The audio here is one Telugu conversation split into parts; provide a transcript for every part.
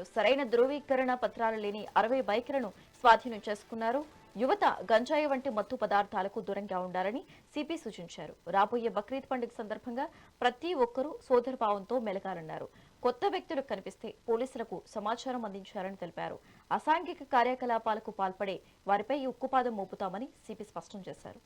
చేశారు. సరైన ధృవీకరణ పత్రాలు లేని 60 బైకులను స్వాధీనం చేసుకున్నారు. యువత గంజాయి వంటి మత్తు పదార్థాలకు దూరంగా ఉండాలని సిపి సూచించారు. రాబోయే బక్రీద్ పండుగ సందర్భంగా ప్రతి ఒక్కరూ సోదరభావంతో మెలగాలన్నారు. కొత్త వ్యక్తులు కనిపిస్తే పోలీసులకు సమాచారం అందించాలని తెలిపారు. అసాంఘిక కార్యకలాపాలకు పాల్పడే వారిపై ఉక్కుపాదం మోపుతామని సిపి స్పష్టం చేశారు.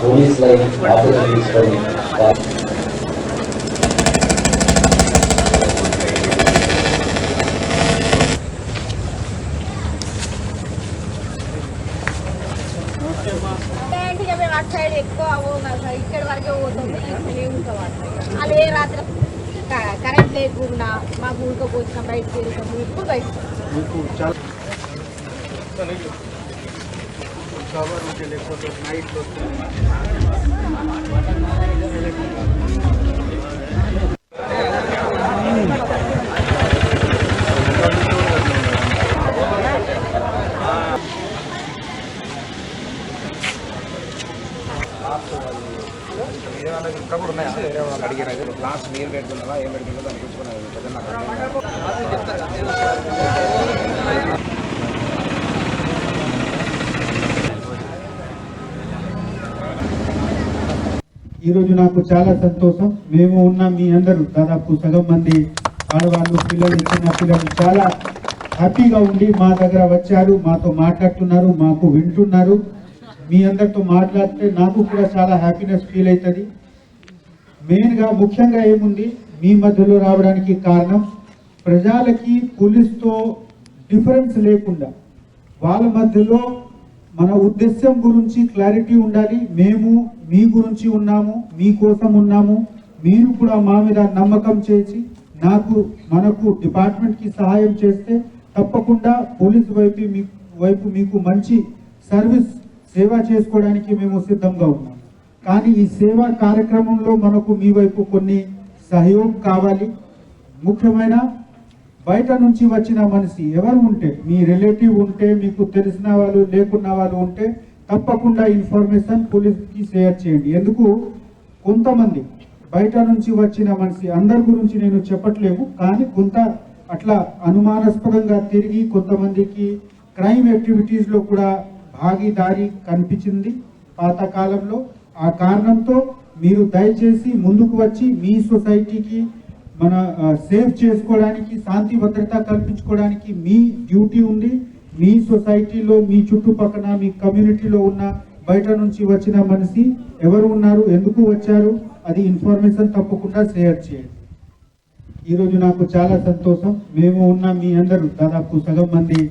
Police line operates from ఇక్కడ వరకే పోతుంది. అలా ఏ రాత్రి కరెంట్ లేకుండా మాకు ఊరుకోపోతున్నాం, బయటకు వెళ్తాము. ఇప్పుడు బయట ఇంకా కూడా ఉన్నాయా? వేరే వాళ్ళు అడిగిన క్లాస్ మీరు పెడుతున్నారా, ఏం పెడుతుందో దాన్ని చూసుకున్నారు. ఈరోజు నాకు చాలా సంతోషం. మేము ఉన్న మీ అందరూ దాదాపు సగం మంది ఆడవాళ్ళు, పిల్లలు, చిన్న పిల్లలు చాలా హ్యాపీగా ఉండి మా దగ్గర వచ్చారు, మాతో మాట్లాడుతున్నారు, మాకు వింటున్నారు. మీ అందరితో మాట్లాడితే నాకు కూడా చాలా హ్యాపీనెస్ ఫీల్ అవుతుంది. మెయిన్గా ముఖ్యంగా ఏముంది, మీ మధ్యలో రావడానికి కారణం ప్రజలకి పోలీస్తో డిఫరెన్స్ లేకుండా వాళ్ళ మధ్యలో మన ఉద్దేశం గురించి క్లారిటీ ఉండాలి. మేము మీ గురించి ఉన్నాము, మీకోసం ఉన్నాము. మీరు కూడా మా మీద నమ్మకం చేసి మనకు డిపార్ట్మెంట్కి సహాయం చేస్తే తప్పకుండా పోలీస్ వైపు మీకు మంచి సర్వీస్ సేవ చేసుకోవడానికి మేము సిద్ధంగా ఉన్నాం. కానీ ఈ సేవా కార్యక్రమంలో మనకు మీ వైపు కొన్ని సహయోగం కావాలి. ముఖ్యమైన బయట నుంచి వచ్చిన మనిషి ఎవరు ఉంటే, మీ రిలేటివ్ ఉంటే, మీకు తెలిసిన వాళ్ళు లేకున్న వాళ్ళు ఉంటే తప్పకుండా ఇన్ఫర్మేషన్ పోలీస్కి షేర్ చేయండి. ఎందుకు కొంతమంది బయట నుంచి వచ్చిన మనిషి, అందరి గురించి నేను చెప్పట్లేము, కానీ కొంత అట్లా అనుమానాస్పదంగా తిరిగి కొంతమందికి క్రైమ్ యాక్టివిటీస్లో కూడా భాగీదారి కనిపించింది పాతకాలంలో. ఆ కారణంతో మీరు దయచేసి ముందుకు వచ్చి మీ సొసైటీకి మన సేఫ్ చేసుకోవడానికి, శాంతి భద్రత కల్పించుకోవడానికి మీ డ్యూటీ ఉంది. మీ సొసైటీలో, మీ చుట్టుపక్కల, మీ కమ్యూనిటీలో ఉన్న బయట నుంచి వచ్చిన మనిషి ఎవరు ఉన్నారు, ఎందుకు వచ్చారు, అది ఇన్ఫర్మేషన్ తప్పకుండా షేర్ చేయండి. ఈరోజు నాకు చాలా సంతోషం. మేము ఉన్న మీ అందరూ దాదాపు సగం మంది